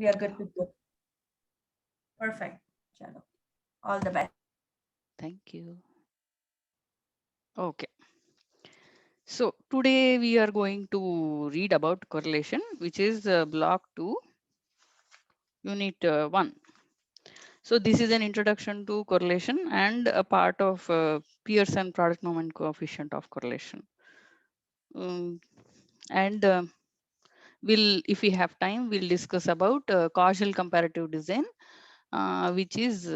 We are good to go. Perfect. Chalo. All the best. Thank you. Okay. So today we are going to read about correlation, which is block 2, unit 1. So this is an introduction to correlation and a part of Pearson product moment coefficient of correlation. And if we have time, we'll discuss about causal comparative design, which is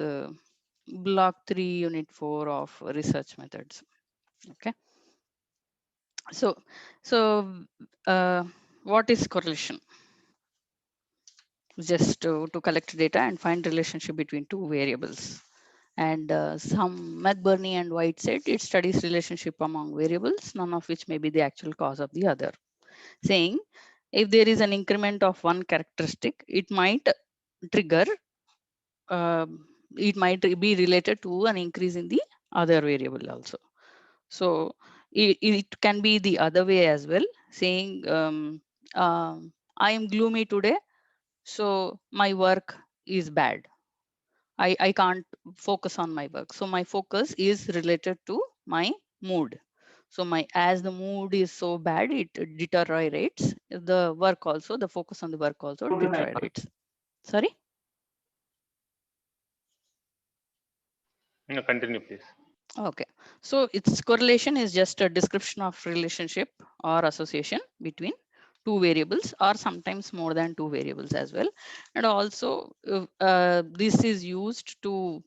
block 3, unit 4 of research methods. Okay. So uh, what is correlation? Just to collect data and find relationship between two variables. And some McBurney and White said it studies relationship among variables, none of which may be the actual cause of the other. Saying if there is an increment of one characteristic, it might trigger, it might be related to an increase in the other variable also. So it can be the other way as well, saying I am gloomy today, so my work is bad. I can't focus on my work. So my focus is related to my mood. So as the mood is so bad, it deteriorates the work also, the focus on the work also deteriorates. Sorry? No, continue, please. Okay. So its correlation is just a description of relationship or association between two variables or sometimes more than two variables as well. And also this is used to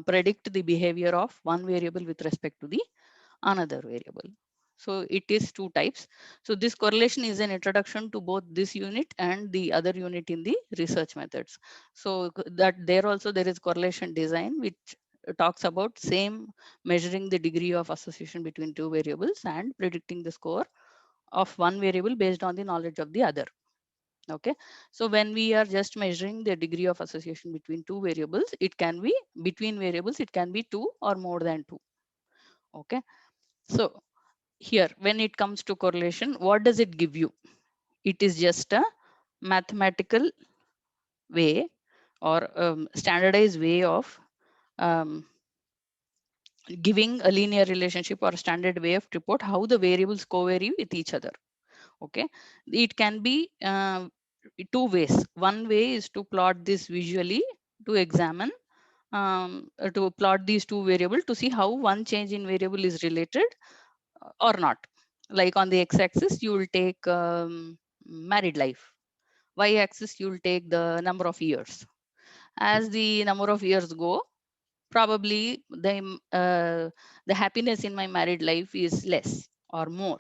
predict the behavior of one variable with respect to the another variable. So it is two types. So this correlation is an introduction to both this unit and the other unit in the research methods. So that there also there is correlation design, which talks about same measuring the degree of association between two variables and predicting the score of one variable based on the knowledge of the other. Okay, so when we are just measuring the degree of association between two variables, it can be between variables, it can be two or more than two. Okay, so here when it comes to correlation, what does it give you? It is just a mathematical way or standardized way of um, giving a linear relationship or a standard way of report how the variables covary with each other. Okay, it can be two ways. One way is to plot this visually, to examine to plot these two variables to see how one change in variable is related or not. Like on the x-axis you will take married life, y-axis you will take the number of years. As the number of years go, probably the happiness in my married life is less or more,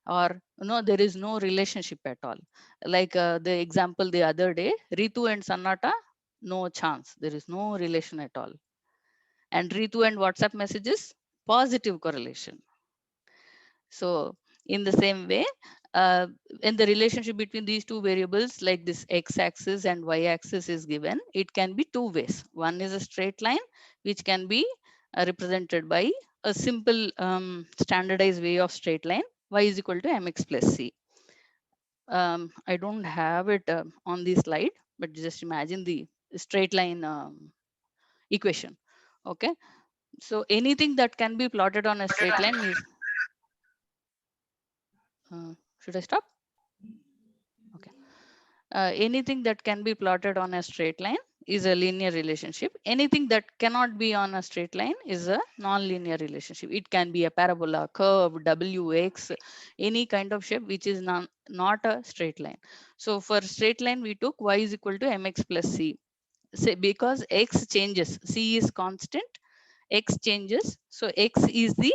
or no, there is no relationship at all. Like the example the other day, Ritu and Sannata, no chance, there is no relation at all. And Ritu and WhatsApp messages, positive correlation. So in the same way, when the relationship between these two variables like this x-axis and y-axis is given, it can be two ways. One is a straight line, which can be represented by a simple standardized way of straight line, y is equal to mx plus c. I don't have it on the slide, but just imagine the straight line equation. Okay, so anything that can be plotted on a straight line is should I stop? Okay. Anything that can be plotted on a straight line is a linear relationship. Anything that cannot be on a straight line is a non-linear relationship. It can be a parabola, curve, wx, any kind of shape which is not a straight line. So for straight line, we took y is equal to mx plus c. Say because x changes, c is constant, x changes. So x is the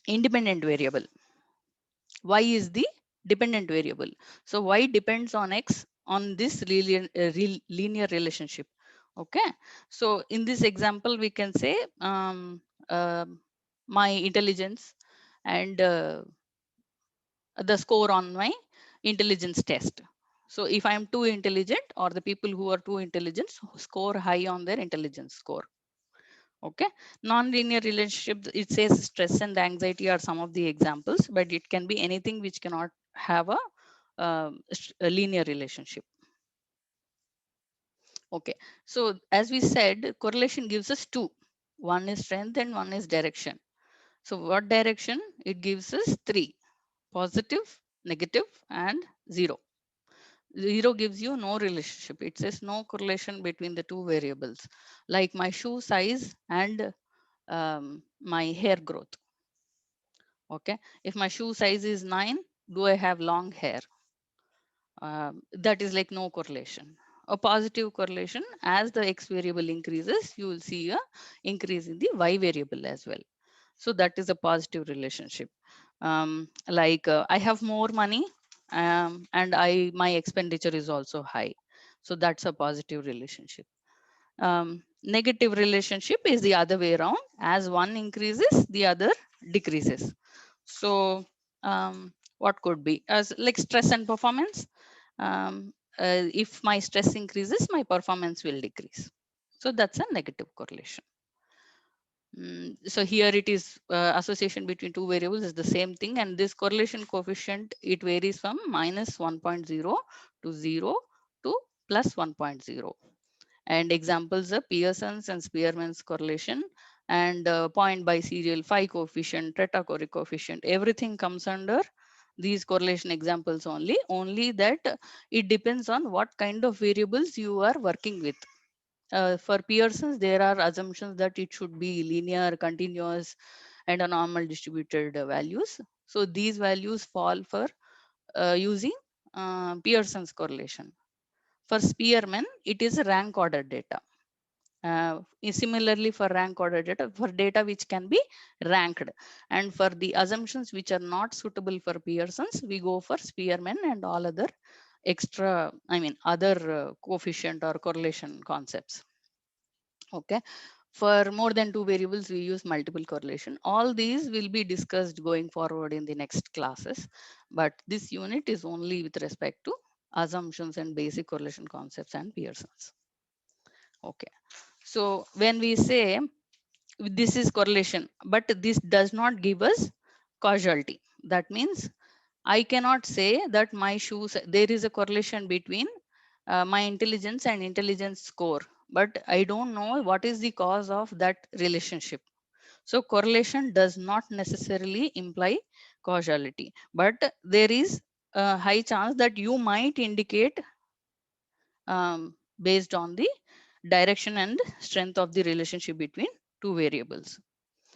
independent variable, y is the dependent variable. So y depends on x on this linear relationship. Okay, so in this example we can say uh, my intelligence and the score on my intelligence test. So if I am too intelligent, or the people who are too intelligent score high on their intelligence score. Okay, non-linear relationship, it says stress and anxiety are some of the examples, but it can be anything which cannot have a a linear relationship. Okay, so as we said, correlation gives us two. One is strength and one is direction. So what direction? It gives us three: positive, negative, and zero. Zero gives you no relationship. It says no correlation between the two variables, like my shoe size and my hair growth. Okay, if my shoe size is 9, do I have long hair? That is like no correlation. A positive correlation, as the x variable increases, you will see a increase in the y variable as well. So that is a positive relationship. I have more money, and my expenditure is also high. So that's a positive relationship. Negative relationship is the other way around. As one increases, the other decreases. So what could be as like stress and performance? If my stress increases, my performance will decrease. So that's a negative correlation. So here it is association between two variables is the same thing, and this correlation coefficient, it varies from minus 1.0 to 0 to plus 1.0. And examples are Pearson's and Spearman's correlation, and point biserial phi coefficient, Tretacori coefficient, everything comes under these correlation examples only that it depends on what kind of variables you are working with. For Pearson's, there are assumptions that it should be linear, continuous, and a normal distributed values. So these values fall for using Pearson's correlation. For Spearman, it is rank order data. Similarly, for rank order data, for data which can be ranked, and for the assumptions which are not suitable for Pearson's, we go for Spearman and all other extra, other coefficient or correlation concepts. Okay, for more than two variables, we use multiple correlation. All these will be discussed going forward in the next classes, but this unit is only with respect to assumptions and basic correlation concepts and Pearson's. Okay, so when we say this is correlation, but this does not give us causality. That means I cannot say that my shoes, there is a correlation between my intelligence and intelligence score, but I don't know what is the cause of that relationship. So correlation does not necessarily imply causality, but there is a high chance that you might indicate based on the direction and strength of the relationship between two variables.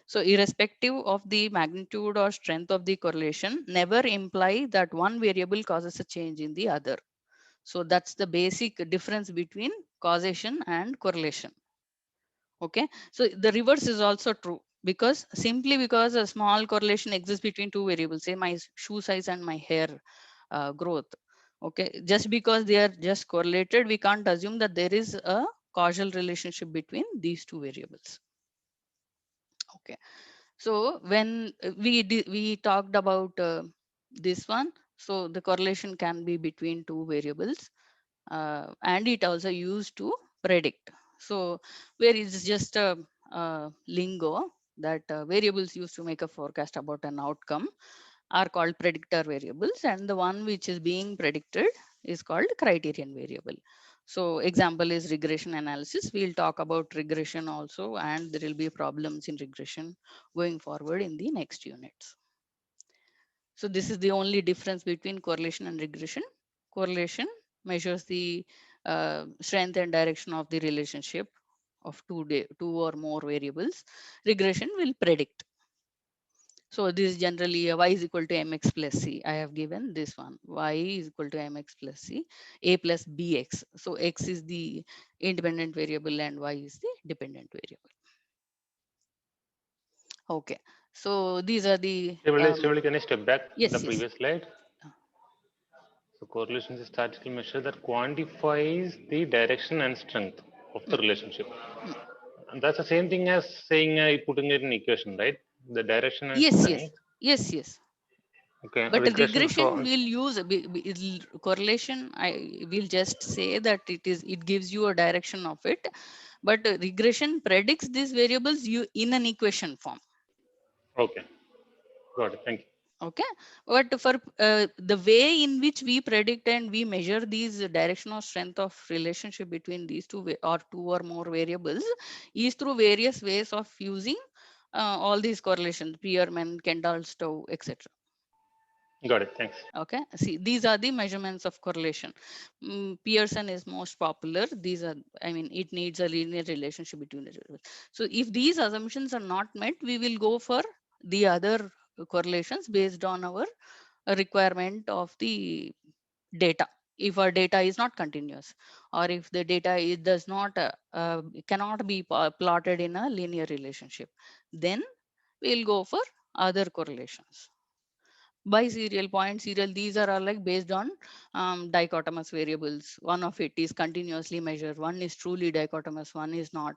So irrespective of the magnitude or strength of the correlation, never imply that one variable causes a change in the other. So that's the basic difference between causation and correlation. Okay, so the reverse is also true, because simply because a small correlation exists between two variables, say my shoe size and my hair growth. Okay, just because they are just correlated, we can't assume that there is a causal relationship between these two variables. Okay, so when we talked about this one, so the correlation can be between two variables, and it also used to predict. So where is just a lingo that variables used to make a forecast about an outcome are called predictor variables, and the one which is being predicted is called criterion variable. So example is regression analysis. We'll talk about regression also, and there will be problems in regression going forward in the next units. So this is the only difference between correlation and regression. Correlation measures the strength and direction of the relationship of two or more variables. Regression will predict. So this is generally y is equal to mx plus c. I have given this one. Y is equal to mx plus c, a plus bx. So x is the independent variable and y is the dependent variable. Okay. So these are the. Shivali, can I step back yes, the yes. previous slide? So correlation is a statistical measure that quantifies the direction and strength of the relationship. And that's the same thing as saying putting it in equation, right? The direction and strength. Yes. Okay. But regression so will use correlation. I will just say that it gives you a direction of it, but regression predicts these variables you in an equation form. okay, got it. Thank you. Okay, but for the way in which we predict and we measure these direction or strength of relationship between these or two or more variables is through various ways of using all these correlations, Pearman, Kendall-Stowe, etc. Got it. Thanks. Okay, see, these are the measurements of correlation. Pearson is most popular. These are, I mean, it needs a linear relationship between the variables. So if these assumptions are not met, we will go for the other correlations based on our requirement of the data. If our data is not continuous, or if the data does not cannot be plotted in a linear relationship, then we'll go for other correlations. Biserial, point serial, these are all like based on dichotomous variables. One of it is continuously measured, one is truly dichotomous, one is not,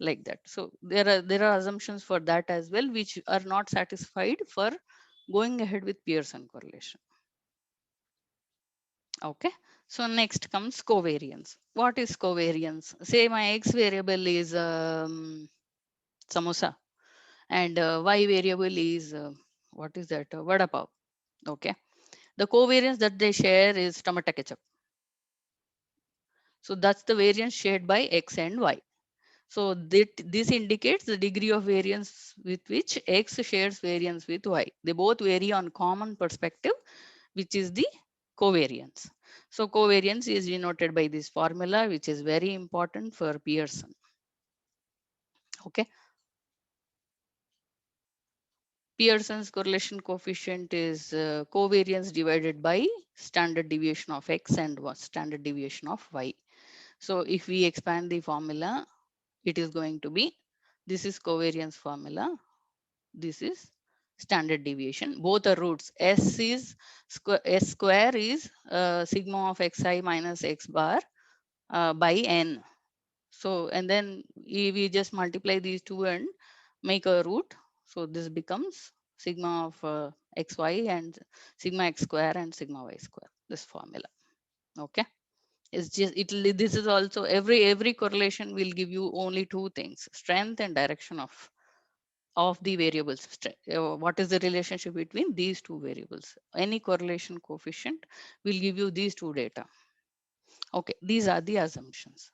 like that. So there are assumptions for that as well, which are not satisfied for going ahead with Pearson correlation. Okay, so next comes covariance. What is covariance? Say my x variable is samosa, and y variable is what is that, vada pav. Okay, the covariance that they share is tomato ketchup. So that's the variance shared by x and y. So this indicates the degree of variance with which x shares variance with y. They both vary on common perspective, which is the covariance. So covariance is denoted by this formula, which is very important for Pearson. Okay. Pearson's correlation coefficient is covariance divided by standard deviation of x and standard deviation of y. So if we expand the formula, it is going to be, this is covariance formula, this is standard deviation. Both are roots. S square is sigma of xi minus x bar by n. So, and then we just multiply these two and make a root. So this becomes sigma of xy and sigma x square and sigma y square, this formula. Okay. It's just, this is also, every correlation will give you only two things, strength and direction of the variables. What is the relationship between these two variables? Any correlation coefficient will give you these two data. Okay, these are the assumptions.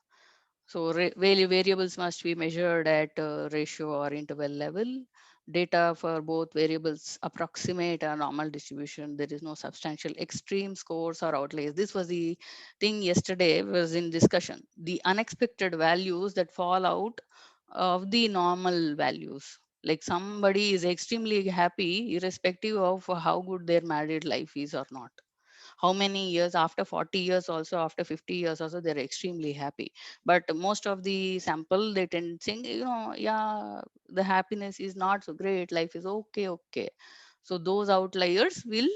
So variables must be measured at ratio or interval level. Data for both variables approximate a normal distribution. There is no substantial extreme scores or outliers. This was the thing yesterday was in discussion. The unexpected values that fall out of the normal values. Like somebody is extremely happy irrespective of how good their married life is or not. How many years, after 40 years also, after 50 years also, they're extremely happy. But most of the sample, they tend to think, yeah, the happiness is not so great, life is okay. So those outliers will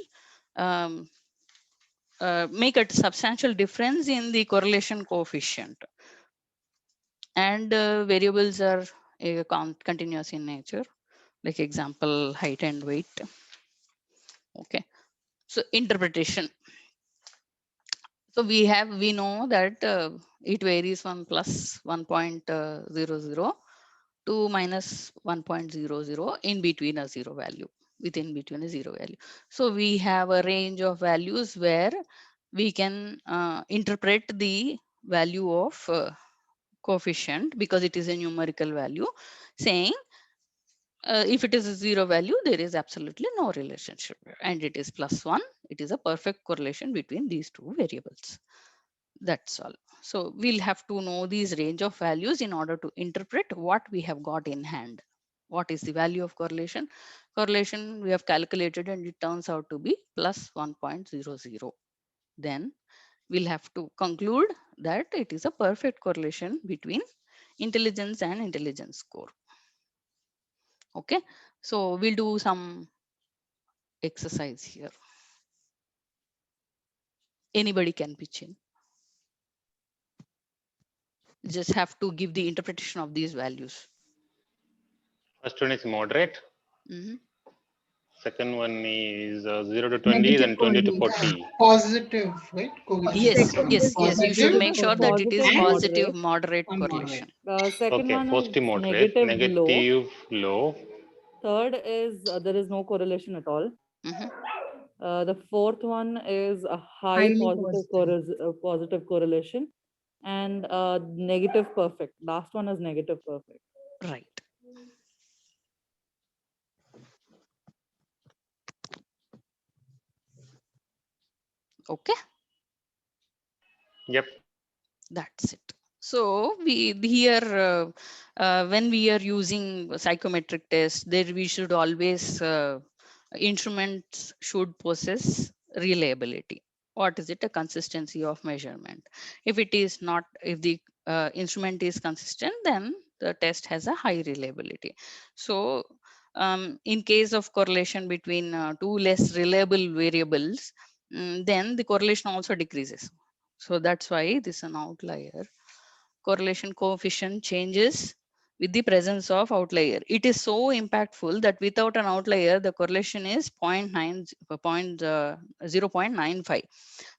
make a substantial difference in the correlation coefficient. And variables are continuous in nature, like example, height and weight. Okay, so interpretation. So we know that it varies from plus 1.00 to minus 1.00 in between a zero value, within between a zero value. So we have a range of values where we can interpret the value of coefficient, because it is a numerical value, saying if it is a zero value, there is absolutely no relationship, and it is plus one, it is a perfect correlation between these two variables. That's all. So we'll have to know these range of values in order to interpret what we have got in hand. What is the value of correlation? Correlation we have calculated and it turns out to be plus 1.00. Then we'll have to conclude that it is a perfect correlation between intelligence and intelligence score. Okay, so we'll do some exercise here. Anybody can pitch in. Just have to give the interpretation of these values. First one is moderate. Mm-hmm. Second one is 0 to 20, then 20 to 40. Positive, right? Yes. You should make sure that it is Positive positive, moderate and correlation. Second Okay, one positive is moderate, negative low. negative low. Third is there is no correlation at all. Mhm. The fourth one is a high Highly positive, positive. positive correlation, and negative perfect. Last one is negative perfect. Right. Okay. Yep. That's it. So we here when we are using psychometric tests, there we should always instruments should possess reliability. What is it? A consistency of measurement. If it is not, if the instrument is consistent, then the test has a high reliability. So in case of correlation between two less reliable variables, then the correlation also decreases. So that's why this is an outlier. Correlation coefficient changes with the presence of outlier. It is so impactful that without an outlier, the correlation is 0.95.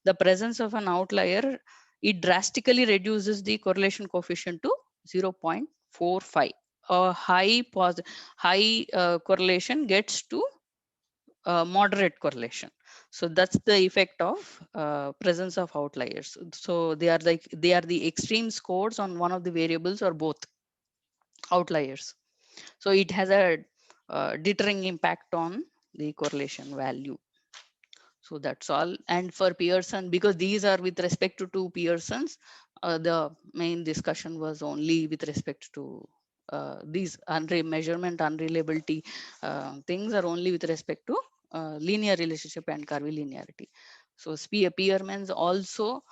The presence of an outlier, it drastically reduces the correlation coefficient to 0.45. A high correlation gets to moderate correlation. So that's the effect of presence of outliers. So they are the extreme scores on one of the variables or both outliers. So it has a deterring impact on the correlation value. So that's all. And for Pearson, because these are with respect to two Pearsons, the main discussion was only with respect to these measurement unreliability things are only with respect to linear relationship and curvilinearity. So Pearman's also,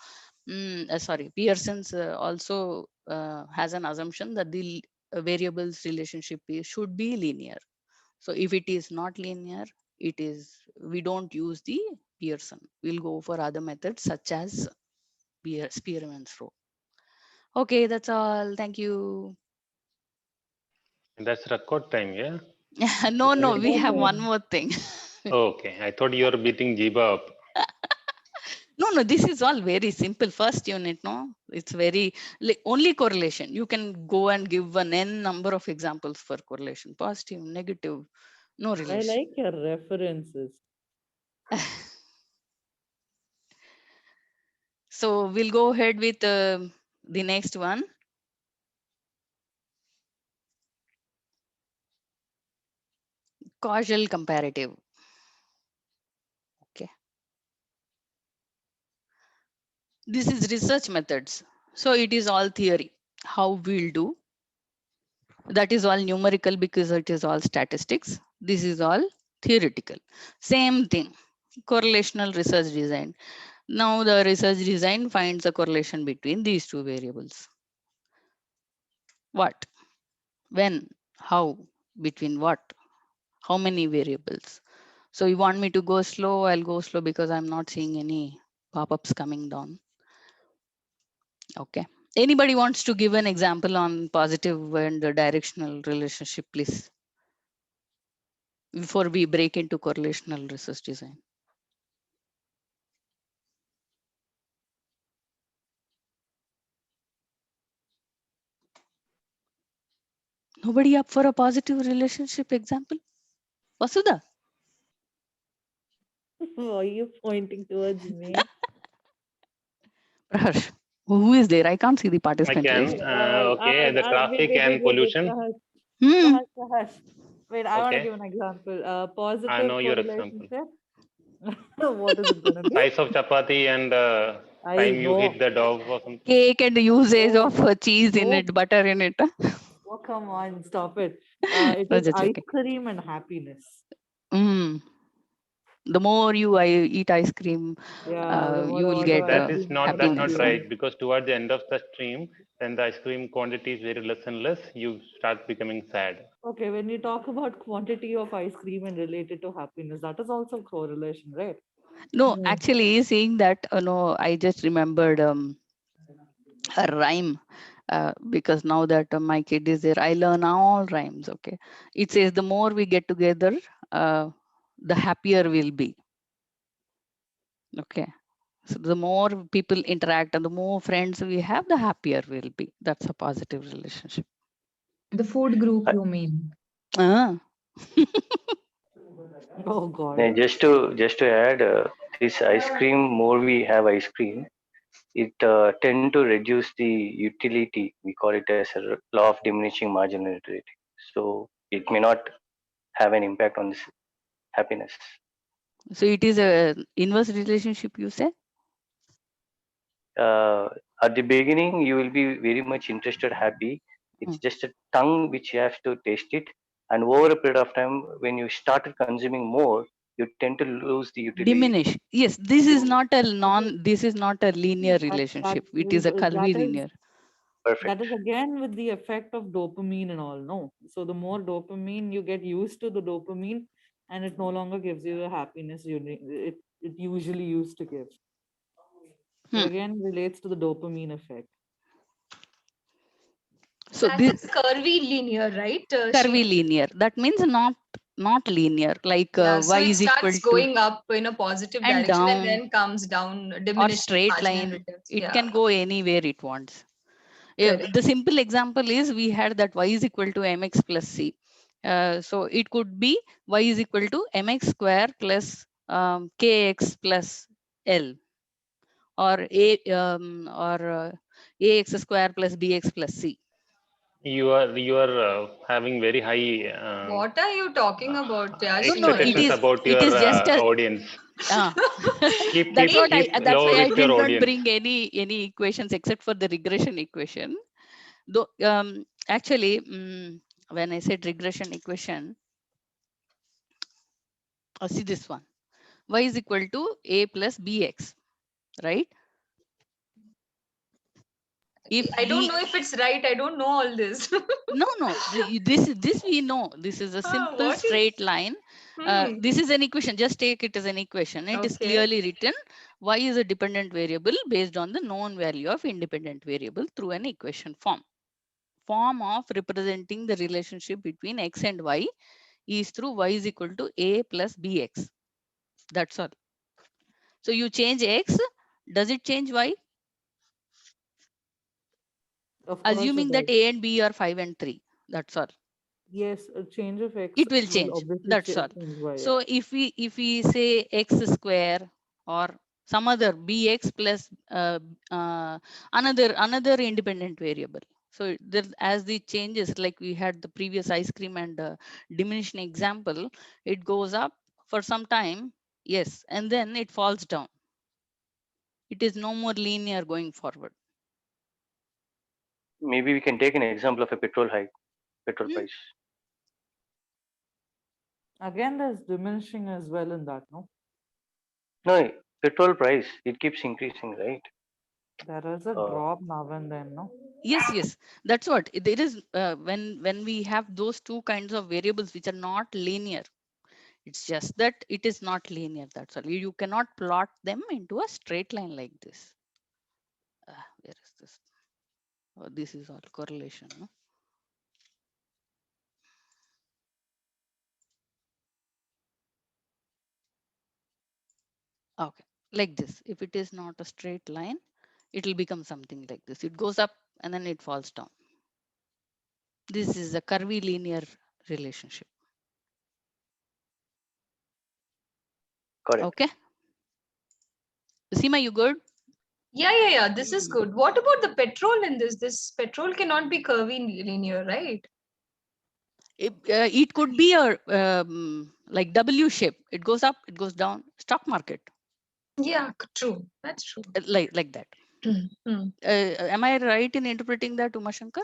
Pearson's also has an assumption that the variables relationship should be linear. So if it is not linear, we don't use the Pearson. We'll go for other methods such as Spearman's rule. Okay, that's all. Thank you. That's record time, yeah? No, we have Okay. one more thing. Okay, I thought you were beating Jeeba up. No, this is all very simple. First unit, no, it's very only correlation. You can go and give an n number of examples for correlation, positive, negative, no I relation. like your references. So we'll go ahead with the next one. Causal comparative. Okay. This is research methods. So it is all theory. How we'll do. That is all numerical because it is all statistics. This is all theoretical. Same thing. Correlational research design. Now the research design finds a correlation between these two variables. What? When? How? Between what? How many variables? So you want me to go slow? I'll go slow because I'm not seeing any pop-ups coming down. Okay. Anybody wants to give an example on positive and directional relationship, please? Before we break into correlational research design. Nobody up for a positive relationship example? Vasudha? Why are you pointing towards me? Praharsh, who is there? I can't see the I participant can. list. Okay, the traffic Wait, and pollution. Prahash, Hmm. Prahash. Wait, I want to Okay, give an example. I Positive know your example. correlationship. What is it going to be? Size of chapati and I time you know. hit the dog or something. Cake and usage Oh, of cheese in oh, it, butter in it. oh, come on, stop it. It No, is just ice joking. cream and happiness. The more you eat ice cream, Yeah, the more you I will want to get That's be happiness. not happy. right, because toward the end of the stream, when the ice cream quantity is very less and less, you start becoming sad. Okay, when you talk about quantity of ice cream and related to happiness, that is also correlation, right? No, actually, seeing that, no, I just remembered a rhyme. Because now that my kid is there, I learn all rhymes. Okay, it says the more we get together, the happier we'll be. Okay, so the more people interact and the more friends we have, the happier we'll be. That's a positive relationship. The food group, you mean? Ah. Oh God. Just to add, this ice cream, more we have ice cream, it tend to reduce the utility. We call it as a law of diminishing marginal utility. So it may not have an impact on this happiness. So it is a inverse relationship, you say? uh, at the beginning you will be very much interested, happy. It's just a tongue which you have to taste it, and over a period of time when you started consuming more, you tend to lose the utility. Diminish. Yes, this is So- not a this is not a linear That- relationship. that It is a is- that curvilinear. is- Perfect. That is again with the effect of dopamine and all, no? So the more dopamine you get used to the dopamine, and it no longer gives you the happiness it usually used to give. It Hmm. again relates to the dopamine effect. So That's this a curvy linear, right? curvilinear. That means not linear, like Yeah, so y it is equal starts to going up in a positive and direction and down then comes down, or diminishing straight marginal line. returns. It Yeah, can go anywhere it wants. Yeah, correct. the simple example is we had that y is equal to mx plus c. So it could be y is equal to mx square plus kx plus l, or ax square plus bx plus c. You are having very high What are you talking about, Yash? No, it expectations is about it your is just a audience. Keep that's what keep that's low why I with your did not audience. bring any equations except for the regression equation. Though actually, when I said regression equation, see this one, y is equal to a plus bx, right? If I don't we know if it's right. I don't know all this. no, this we know. This is a simple What is? straight line. Hmm. This is an equation. Just take it as an equation. It is Okay. clearly written. Y is a dependent variable based on the known value of independent variable through an equation form of representing the relationship between x and y is through y is equal to a plus bx. That's all. So you change x, does it change y? Of course, Assuming that does. a and b are 5 and 3. That's all. Yes, a change of x It will change. obviously That's all. change y. So if we say x square or some other bx plus another independent variable. So there, as the changes, like we had the previous ice cream and diminishing example, it goes up for some time, yes, and then it falls down. It is no more linear going forward. Maybe we can take an example of a petrol price. Again, there's diminishing as well in that, no? No, petrol price, it keeps increasing, right? There is a Uh, drop now and then, no? Yes, that's what there is. When we have those two kinds of variables which are not linear, it's just that it is not linear. That's all. You cannot plot them into a straight line like this. Where is this? Oh, this is all correlation. No? Okay, like this. If it is not a straight line, it will become something like this. It goes up and then it falls down. This is a curvilinear relationship. correct. Okay. Seema, you good? Yeah. This is good. What about the petrol in this? This petrol cannot be curvy linear, right? It could be a like W shape. It goes up, it goes down. Stock market, Yeah, true. That's true. like that. Hmm. Am I right in interpreting that, Umashankar?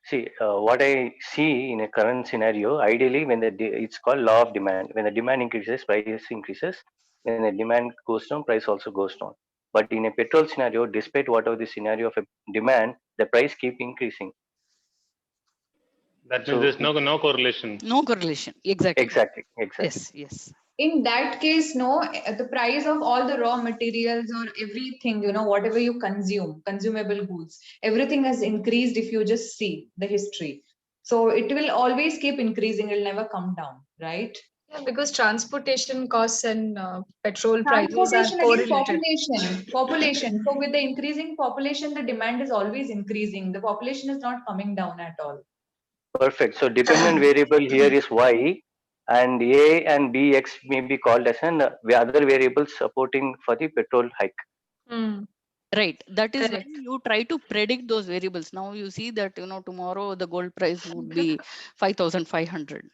See, what I see in a current scenario, ideally, when it's called law of demand. When the demand increases, price increases. When the demand goes down, price also goes down. But in a petrol scenario, despite whatever the scenario of a demand, the price keep increasing. That means So there's no correlation. No correlation. Exactly. exactly. Yes. In that case, no, the price of all the raw materials or everything, whatever you consume, consumable goods, everything has increased if you just see the history. So it will always keep increasing, it'll never come down, right? Yeah, because transportation costs and petrol prices are Transportation again, correlated. population. So with the increasing population, the demand is always increasing. The population is not coming down at all. Perfect. So dependent variable here is y. and A and B, X may be called as an other variables supporting for the petrol hike. Hmm. Right. That is when Correct. you try to predict those variables. Now you see that, tomorrow the gold price would be 5,500.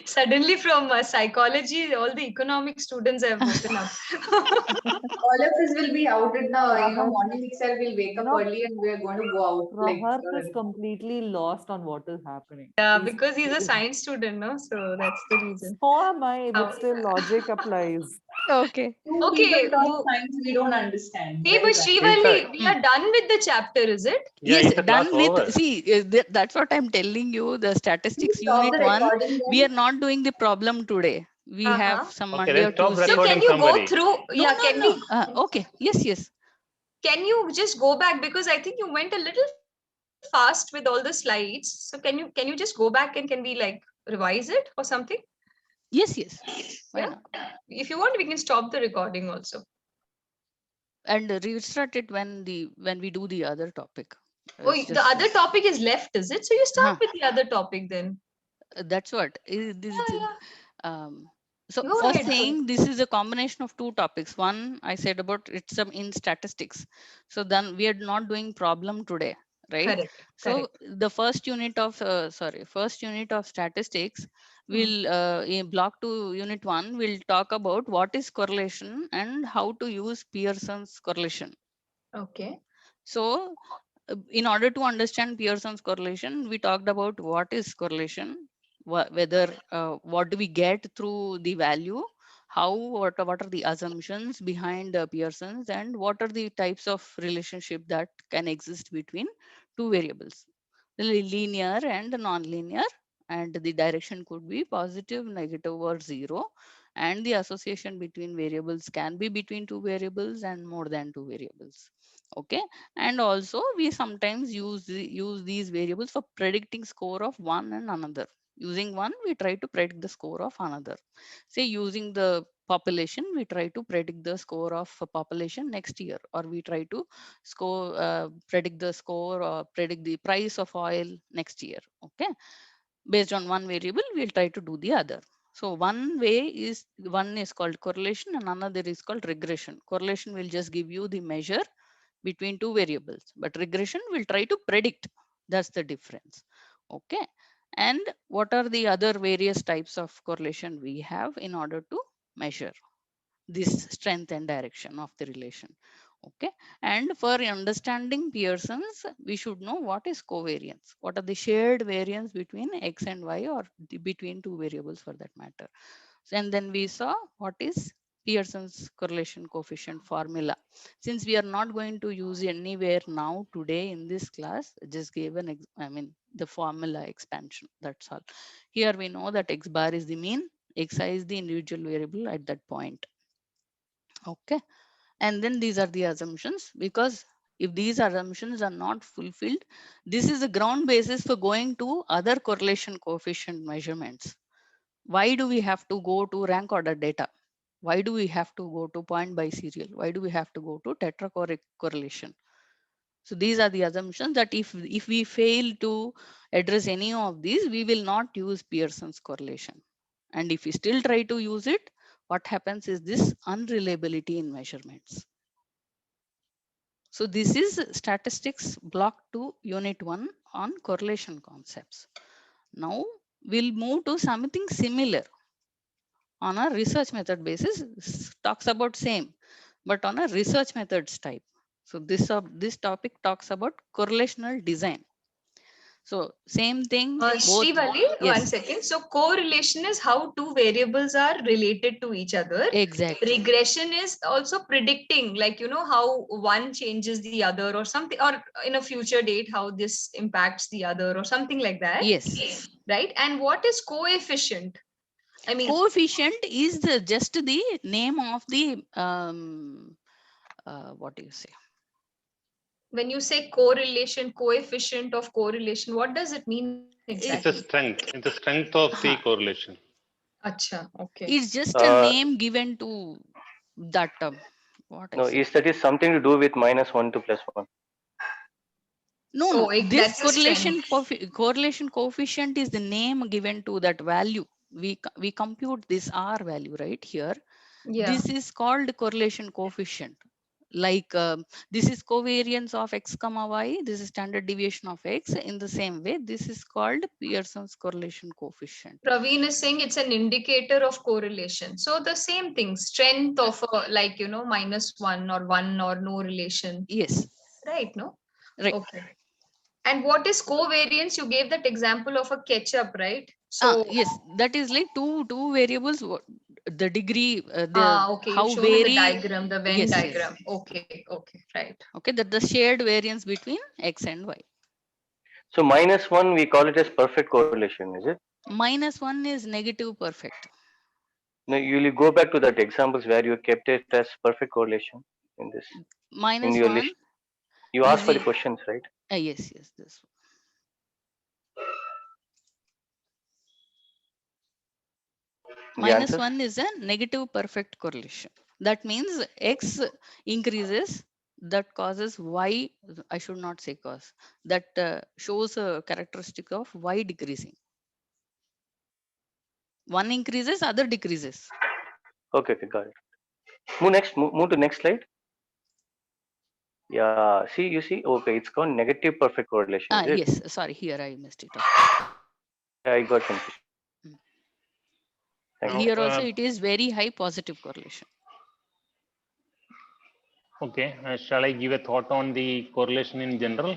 Suddenly, from psychology, all the economic students have woken up. All of us will be out in the Rahat, morning itself. We'll wake up know, early and we're going to go out. Rahat is completely lost on what is happening. Yeah, He's- because he's a science student, no? So that's the reason. So am I, Oh. but still logic applies. Okay. Two Okay, people talk wo- science we don't understand. Hey, Very but bad. Srivalli, we Mm. are done with the chapter, is it? Yeah, Yes, is the class done with, over? see, that's what I'm telling you. The statistics Stop unit the 1, recording we then. are not doing the problem today. We have Uh-huh. some Okay, Monday then or stop Tuesday. So recording can you go somebody. through? No, Yeah, no, can no. we? Okay. Yes, yes. Can you just go back because I think you went a little fast with all the slides. So can you just go back and can we like revise it or something? Yes, yes. Why Yeah. not? If you want, we can stop the recording also. And restart it when we do the other topic. Oh, It's the just other topic is left, is it? So you start Huh. with the other topic then. That's what this Yeah, yeah. so Go first ahead. thing, this is a combination of two topics. One, I said about it's some in statistics. So then we are not doing problem today, right? Correct. So Correct. the first unit of statistics will in block 2 unit 1 will talk about what is correlation and how to use Pearson's correlation. Okay. So in order to understand Pearson's correlation, we talked about what is correlation, whether what do we get through the value, what are the assumptions behind Pearson's, and what are the types of relationship that can exist between two variables, linear and non-linear, and the direction could be positive, negative, or zero, and the association between variables can be between two variables and more than two variables. Okay, and also we sometimes use these variables for predicting score of one and another. Using one, we try to predict the score of another. Say using the population, we try to predict the score of a population next year, or we try to predict the score or predict the price of oil next year. Okay, based on one variable, we'll try to do the other. So one is called correlation and another is called regression. Correlation will just give you the measure between two variables, but regression will try to predict. That's the difference. Okay, and what are the other various types of correlation we have in order to measure this strength and direction of the relation? Okay, and for understanding Pearson's, we should know what is covariance, what are the shared variance between x and y, or between two variables for that matter. And then we saw what is Pearson's correlation coefficient formula. Since we are not going to use anywhere now today in this class, just gave the formula expansion, that's all. Here we know that x bar is the mean, xi is the individual variable at that point. Okay, and then these are the assumptions, because if these assumptions are not fulfilled, this is the ground basis for going to other correlation coefficient measurements. Why do we have to go to rank order data? Why do we have to go to point by serial? Why do we have to go to correlation? So these are the assumptions that if we fail to address any of these, we will not use Pearson's correlation. And if we still try to use it, what happens is this unreliability in measurements. So this is statistics block 2 unit 1 on correlation concepts. Now we'll move to something similar on a research method basis. Talks about same, but on a research methods type. So this topic talks about correlational design. So same thing, both. Srivalli, Yes, 1 second. So correlation is how two variables are related to each other. exactly. Regression is also predicting, like, how one changes the other or something, or in a future date, how this impacts the other or something like that. Yes. Right. And what is coefficient? I mean, Coefficient is just the name of the what do you say? when you say correlation, coefficient of correlation, what does it mean It's exactly? a strength. It's the strength of the Huh. correlation. Acha, okay. It's just a name given to that term. What I No, say? is that is something to do with -1 to +1. No, Oh, this that's a strength. correlation coefficient is the name given to that value. we compute this R value right here. Yeah. This is called correlation coefficient. Like this is covariance of x comma y, this is standard deviation of x. In the same way, this is called Pearson's correlation coefficient. Praveen is saying it's an indicator of correlation. So the same thing, strength of like, you know, -1 or 1 or no relation. Yes. Right, no? Right. Okay. And what is covariance? You gave that example of a ketchup, right? So Yes, that is like two variables. The degree, okay, how you've shown in the vary. diagram, the Venn Yes, yes. diagram. Okay, okay, right. Okay, that the shared variance between x and y. So -1 we call it as perfect correlation, is it? -1 is negative perfect. No, you will go back to that examples where you kept it as perfect correlation in this in your -1 list. You is asked for the the, questions, right? yes, yes, this The answers? -1 is a negative perfect correlation. That means x increases, that causes y, I should not say cause, that shows a characteristic of y decreasing. One increases, other decreases. Okay, okay, got it. Move to next slide. Yeah, see, you see, okay, it's called negative perfect correlation, is it? Yes, sorry, here I missed it up. I got confused. Thank you. Here also it is very high positive correlation. Okay, shall I give a thought on the correlation in general?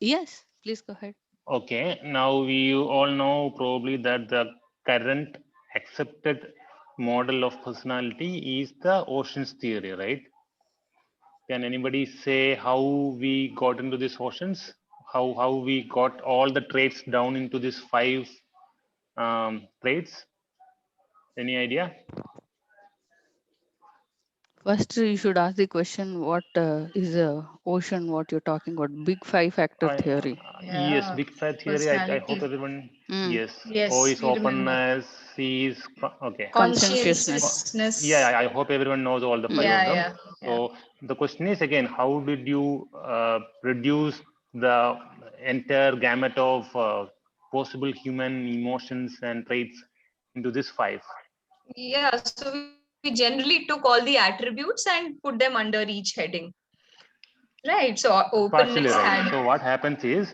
Yes, please go ahead. Okay, now we all know probably that the current accepted model of personality is the oceans theory, right? Can anybody say how we got into these oceans? How we got all the traits down into these 5 traits? Any idea? First, you should ask the question, what is a ocean, what you're talking about, big 5-factor theory. Yes, Yeah, big fat theory. I hope personality. everyone, Mm. yes. Yes, O is we remember. openness, C is, okay. Consciousness. Yeah, I hope everyone knows all the 5 Yeah, of them. yeah, yeah. So the question is again, how did you reduce the entire gamut of possible human emotions and traits into this 5? Yeah, so we generally took all the attributes and put them under each heading. Right, so Partially openness right. had. So what happens is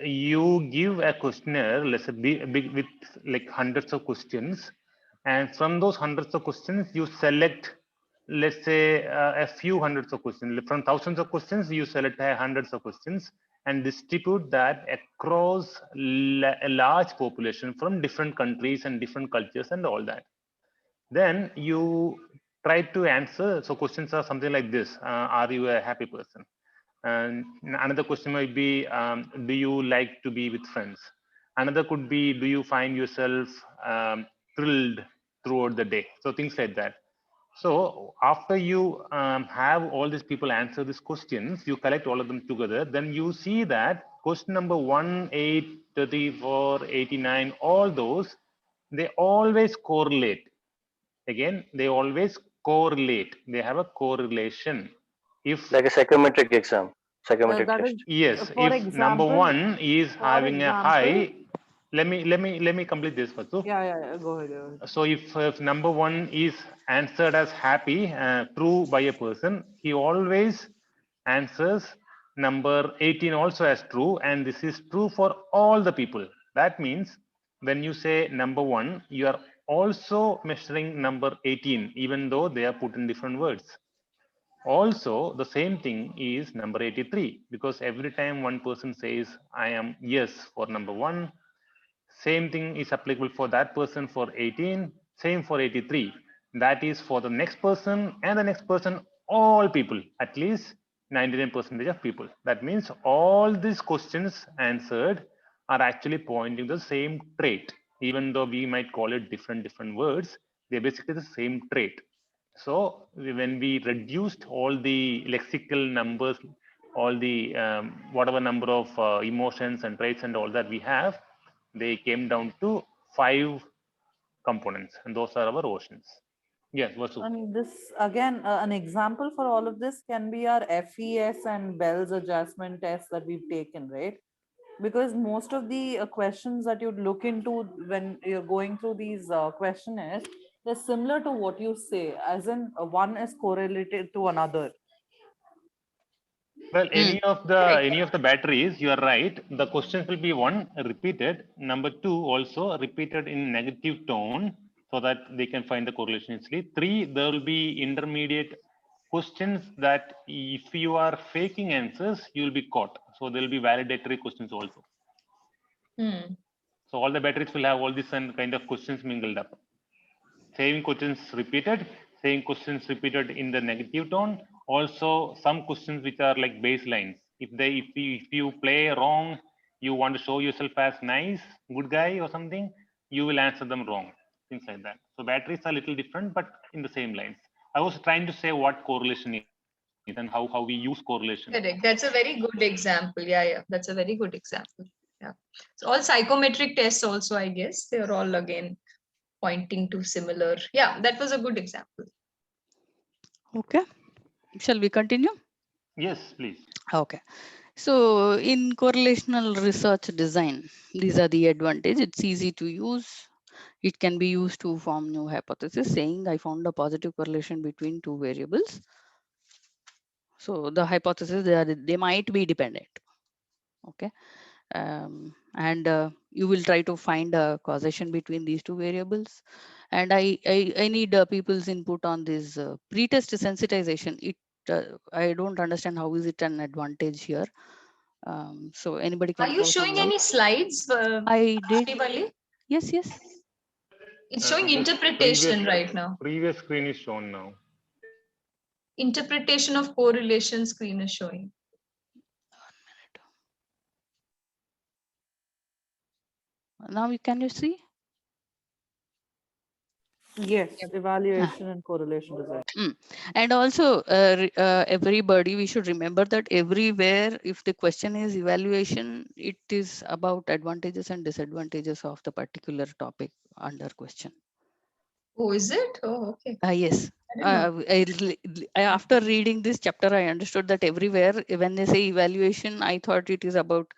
you give a questionnaire, let's say big with like hundreds of questions, and from those hundreds of questions you select, let's say a few hundreds of questions. From thousands of questions you select hundreds of questions and distribute that across a large population from different countries and different cultures and all that. Then you try to answer. So questions are something like this: are you a happy person? And another question might be, do you like to be with friends? Another could be, do you find yourself thrilled throughout the day? So things like that. So after you have all these people answer these questions, you collect all of them together, then you see that question number 1, 8, 34, 89, all those, they always correlate. Again, they always correlate. They have a correlation. If Like a psychometric exam, psychometric That test. is, yes, for if number example, 1 is having a high, example, let me complete this first. yeah, go ahead. So if number 1 is answered as happy, true by a person, he always answers number 18 also as true, and this is true for all the people. That means when you say number 1, you are also measuring number 18, even though they are put in different words. Also, the same thing is number 83, because every time one person says, I am yes for number 1, same thing is applicable for that person for 18, same for 83. That is for the next person and the next person, all people, at least 99% of people. That means all these questions answered are actually pointing the same trait, even though we might call it different words, they're basically the same trait. So when we reduced all the lexical numbers, all the whatever number of emotions and traits and all that we have, they came down to 5 components, and those are our oceans. Yes, Vasu. And this again, an example for all of this can be our FES and Bell's adjustment test that we've taken, right? because most of the questions that you'd look into when you're going through these questionnaires, they're similar to what you say, as in one is correlated to another. Well, any of Correct. the batteries, you are right. The questions will be one repeated. Number two also repeated in negative tone so that they can find the correlation easily. Three, there will be intermediate questions that if you are faking answers, you will be caught. So there will be validatory questions also. Hmm. So all the batteries will have all these kind of questions mingled up. Same questions repeated, same questions repeated in the negative tone. Also, some questions which are like baselines. If you play wrong, you want to show yourself as nice, good guy or something, you will answer them wrong. Things like that. So batteries are a little different, but in the same lines. I was trying to say what correlation is and how we use correlation. Correct. That's a very good example. Yeah, yeah. That's a very good example. Yeah. So all psychometric tests also, I guess, they're all again pointing to similar. Yeah, that was a good example. Okay. Shall we continue? Yes, please. Okay. So in correlational research design, these are the advantages. It's easy to use. It can be used to form new hypothesis, saying I found a positive correlation between two variables. So the hypothesis, they might be dependent. Okay. And you will try to find a causation between these two variables. And I need people's input on this pretest sensitization. I don't understand how is it an advantage here. So anybody Are can you throw some showing light. any slides, I did. Srivali? Yes, yes. It's showing This interpretation right now. Previous screen is shown now. Interpretation of correlation screen is showing. Now can you see? Yes, evaluation and correlation design. And also everybody, we should remember that everywhere, if the question is evaluation, it is about advantages and disadvantages of the particular topic under question. Oh, is it? Oh, okay. Yes. I didn't know. After reading this chapter, I understood that everywhere, when they say evaluation, I thought it is about,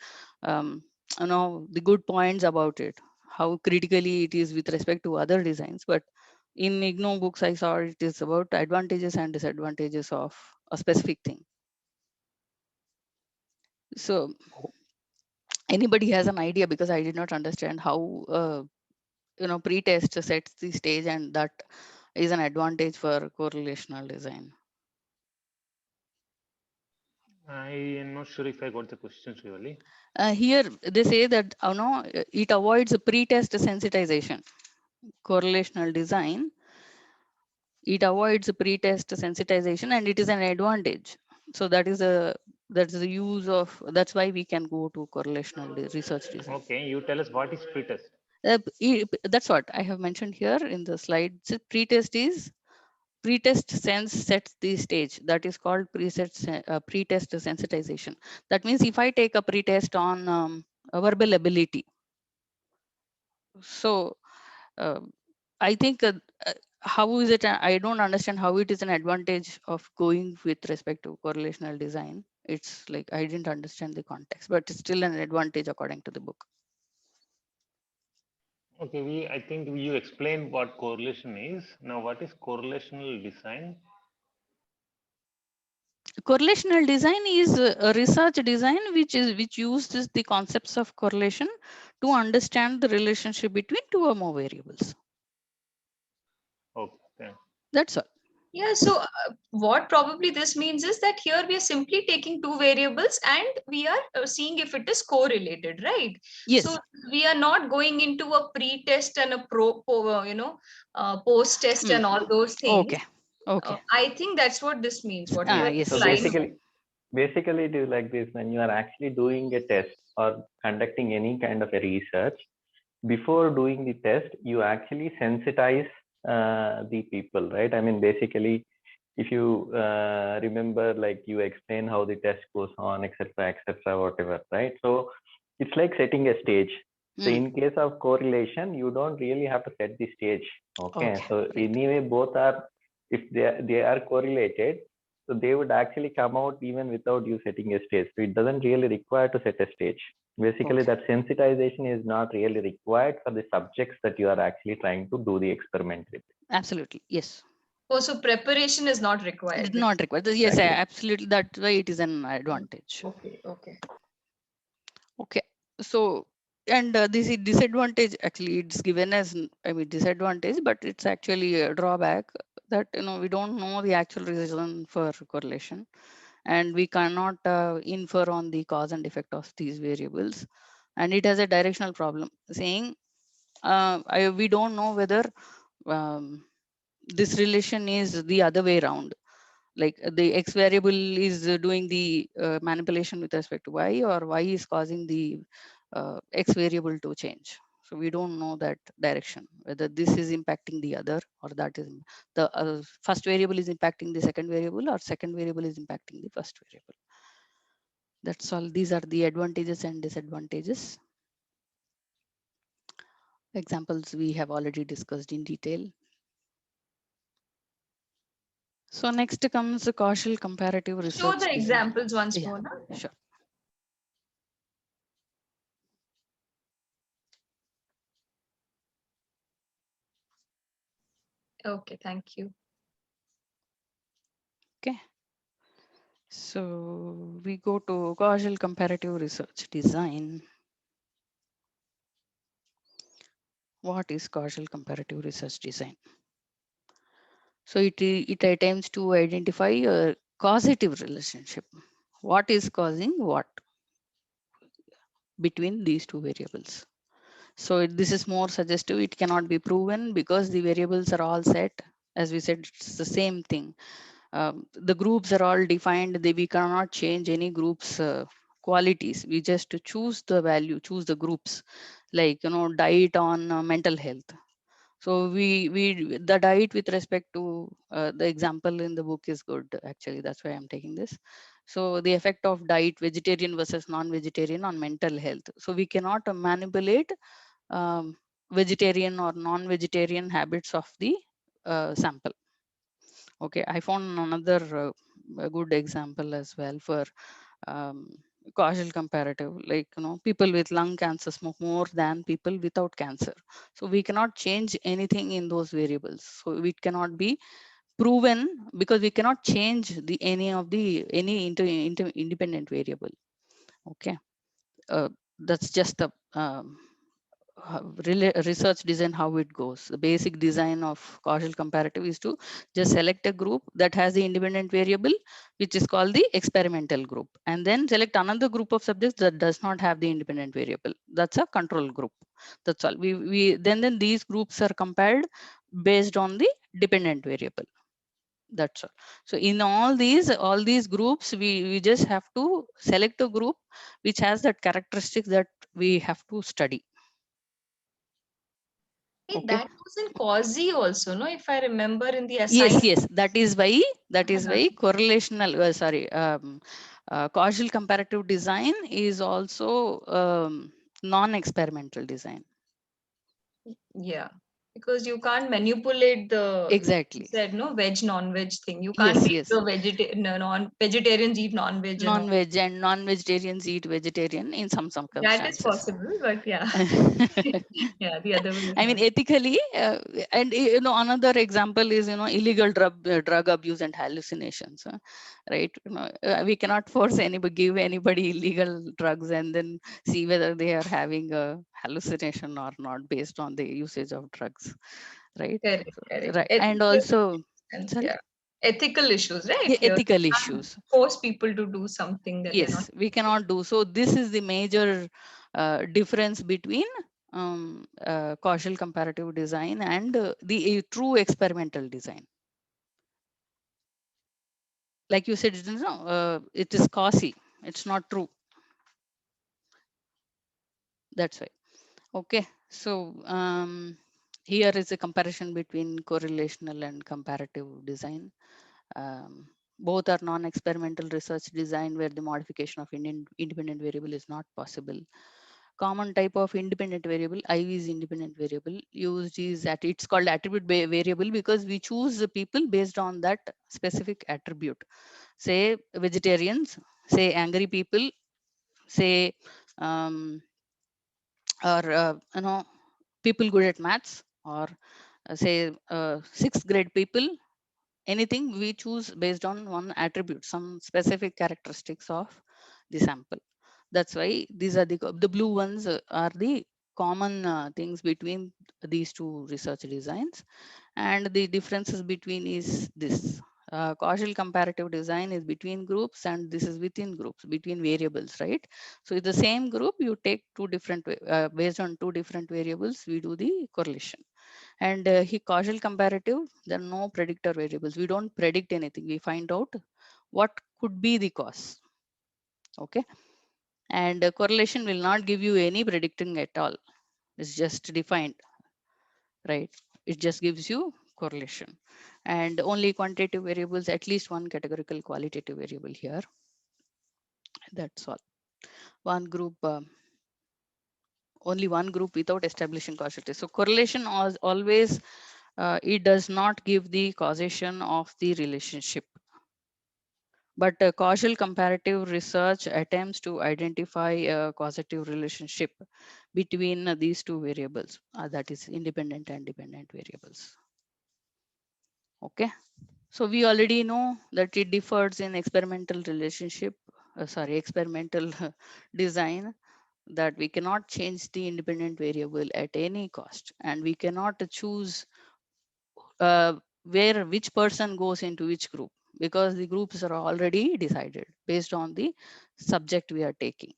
the good points about it, how critically it is with respect to other designs. But in IGNOU books, I saw it is about advantages and disadvantages of a specific thing. So anybody has an idea, because I did not understand how, pretest sets the stage, and that is an advantage for correlational design. I am not sure if I got the questions really. Here they say that it avoids pretest sensitization. Correlational design, it avoids pretest sensitization, and it is an advantage. So that's the use of, that's why we can go to correlational research design. Okay, you tell us what is pretest. That's what I have mentioned here in the slide. Pretest sense sets the stage. That is called pretest sensitization. That means if I take a pretest on verbal ability, so I think how is it? I don't understand how it is an advantage of going with respect to correlational design. It's like I didn't understand the context, but it's still an advantage according to the book. Okay, I think you explained what correlation is. Now, what is correlational design? Correlational design is a research design which uses the concepts of correlation to understand the relationship between two or more variables. Okay. That's all. Yeah, so what probably this means is that here we are simply taking two variables and we are seeing if it is correlated, right? Yes. So we are not going into a pre-test and a post-test and all those things. Okay. Okay. I think that's what this means. What you are Yes. So implying. basically it is like this: when you are actually doing a test or conducting any kind of a research, before doing the test, you actually sensitize the people, right? I mean, basically, if you remember, like you explain how the test goes on, etc., whatever, right? So it's like setting a stage. So in case of correlation, you don't really have to set the stage. Okay. So right. anyway, both are, if they are correlated, So they would actually come out even without you setting a stage. So it doesn't really require to set a stage. Basically, Okay. that sensitization is not really required for the subjects that you are actually trying to do the experiment with. Absolutely. Yes. Oh, so preparation is not required. It's not required. Yes, Exactly. absolutely. That's why it is an advantage. Okay, okay. Okay. So, and this is disadvantage, actually it's given as, I mean, disadvantage, but it's actually a drawback that, we don't know the actual reason for correlation, and we cannot infer on the cause and effect of these variables. And it has a directional problem saying, we don't know whether um, this relation is the other way around, like the x variable is doing the manipulation with respect to y, or y is causing the x variable to change. So we don't know that direction, whether this is impacting the other, or that is the first variable is impacting the second variable, or second variable is impacting the first variable. That's all. These are the advantages and disadvantages. Examples we have already discussed in detail. So next comes the causal comparative research. Show the design. examples once Yeah, more. Na? sure. Okay, thank you. Okay. So we go to causal comparative research design. What is causal comparative research design? So it attempts to identify a causative relationship. What is causing what between these two variables? So this is more suggestive. It cannot be proven because the variables are all set. As we said, it's the same thing. The groups are all defined. We cannot change any groups qualities. We just choose the value, choose the groups, like diet on mental health. So the diet with respect to the example in the book is good, actually. That's why I'm taking this. So the effect of diet, vegetarian versus non-vegetarian, on mental health. So we cannot manipulate vegetarian or non-vegetarian habits of the sample. Okay, I found another a good example as well for um, causal comparative, like people with lung cancer smoke more than people without cancer. So we cannot change anything in those variables. So it cannot be proven because we cannot change any independent variable. Okay, that's just the research design, how it goes. The basic design of causal comparative is to just select a group that has the independent variable, which is called the experimental group, and then select another group of subjects that does not have the independent variable. That's a control group. That's all. Then these groups are compared based on the dependent variable. That's all. So in all these groups, we just have to select a group which has that characteristic that we have to study. Hey, Okay. that was in COSI also, no? If I remember in the Yes, assignment. that is why correlational, causal comparative design is also non-experimental design. Yeah, because you can't manipulate the, Exactly. you said no, veg non-veg thing. You can't make Yes. the non-vegetarians eat non-veg and all. Non-veg and non-vegetarians eat vegetarian in some That is circumstances. possible, but yeah. Yeah, the other way is I mean, not. ethically, and another example is illegal drug abuse and hallucinations, right? We cannot force anybody, give anybody illegal drugs and then see whether they are having a hallucination or not based on the usage of drugs, right? Correct, correct. Right, and Ethical also, and sorry, yeah, ethical issues, right? Here, ethical you can't issues. force people to do something that they're not. Yes, we cannot do. So this is the major difference between causal comparative design and the true experimental design. Like you said, it is quasi. It's not true. That's why. Okay. So here is a comparison between correlational and comparative design. Both are non-experimental research design where the modification of independent variable is not possible. common type of independent variable. IV is independent variable used is that it's called attribute variable because we choose the people based on that specific attribute. Say vegetarians, say angry people, say or people good at maths, or say sixth grade people. Anything we choose based on one attribute, some specific characteristics of the sample. That's why these are the blue ones are the common things between these two research designs. And the differences between is this. Causal comparative design is between groups, and this is within groups, between variables, right? So in the same group, you take two different, based on two different variables, we do the correlation. And causal comparative, there are no predictor variables. We don't predict anything. We find out what could be the cause. Okay. And correlation will not give you any predicting at all. It's just defined, right? It just gives you correlation. And only quantitative variables, at least one categorical qualitative variable here. That's all. One group, only one group without establishing causality. So correlation always, it does not give the causation of the relationship. But causal comparative research attempts to identify a causative relationship between these two variables, that is independent and dependent variables. Okay. So we already know that it differs in experimental relationship, experimental design, that we cannot change the independent variable at any cost, and we cannot choose which person goes into which group, because the groups are already decided based on the subject we are taking.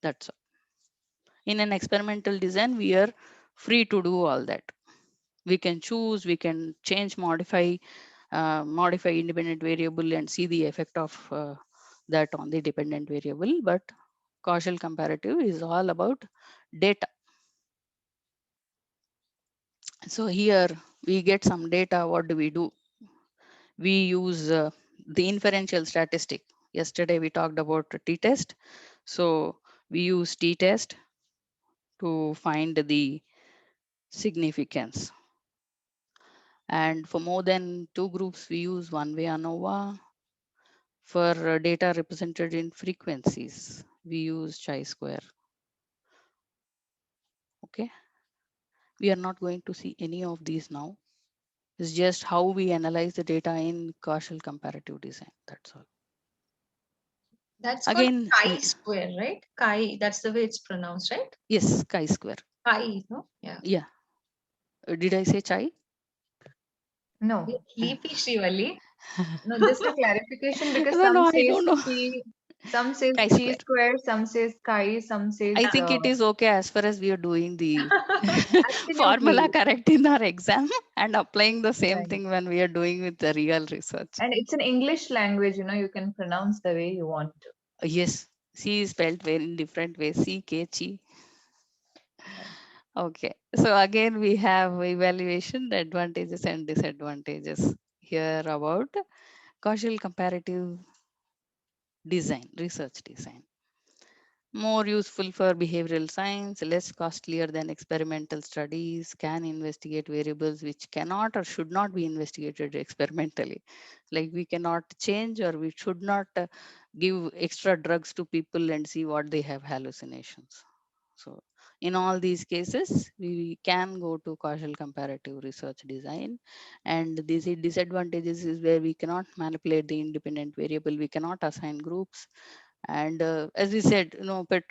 That's all. In an experimental design, we are free to do all that. We can choose, we can change, modify independent variable and see the effect of that on the dependent variable. But causal comparative is all about data. So here we get some data. What do? We use the inferential statistic. Yesterday we talked about t-test. So we use t-test to find the significance. And for more than two groups, we use one-way ANOVA. For data represented in frequencies, we use chi-square. Okay. We are not going to see any of these now. It's just how we analyze the data in causal comparative design. That's all. That's Again, called chi-square, right? Chi, that's the way it's pronounced, right? Yes, chi-square. Chi, no? Yeah. Yeah. Did I say chai? No, Sleepy, Srivali. no, just a clarification because No, I some says don't know. some says Chi-square. chi-square, some says chi, some says. I think it is okay as far as we are doing the formula Absolutely. correct in our exam and applying the same Right. thing when we are doing with the real research. And it's an English language, you can pronounce the way you want to. Yes, C is spelled very in different ways. C, K, Chi. Okay, so again we have evaluation, the advantages and disadvantages here about causal comparative design, research design. More useful for behavioral science, less costlier than experimental studies, can investigate variables which cannot or should not be investigated experimentally. Like we cannot change or we should not give extra drugs to people and see what they have hallucinations. So in all these cases, we can go to causal comparative research design. And these disadvantages is where we cannot manipulate the independent variable, we cannot assign groups. And as we said,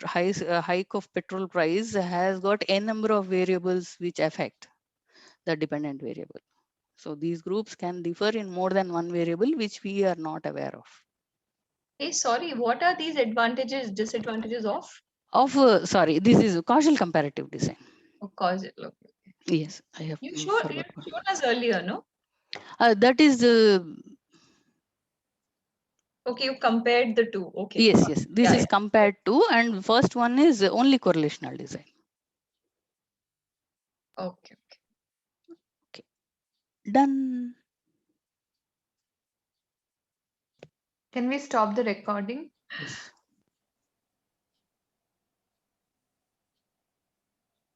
hike of petrol price has got a number of variables which affect the dependent variable. So these groups can differ in more than one variable, which we are not aware of. Hey, sorry, what are these advantages, disadvantages of? This is causal comparative design. Of course, okay. Yes, I have You forgot. showed us earlier, no? That is Okay, you compared the two. Okay. yes. This Yeah, is compared to, and first one is only correlational design. Okay. Done. Can we stop the recording? Yes.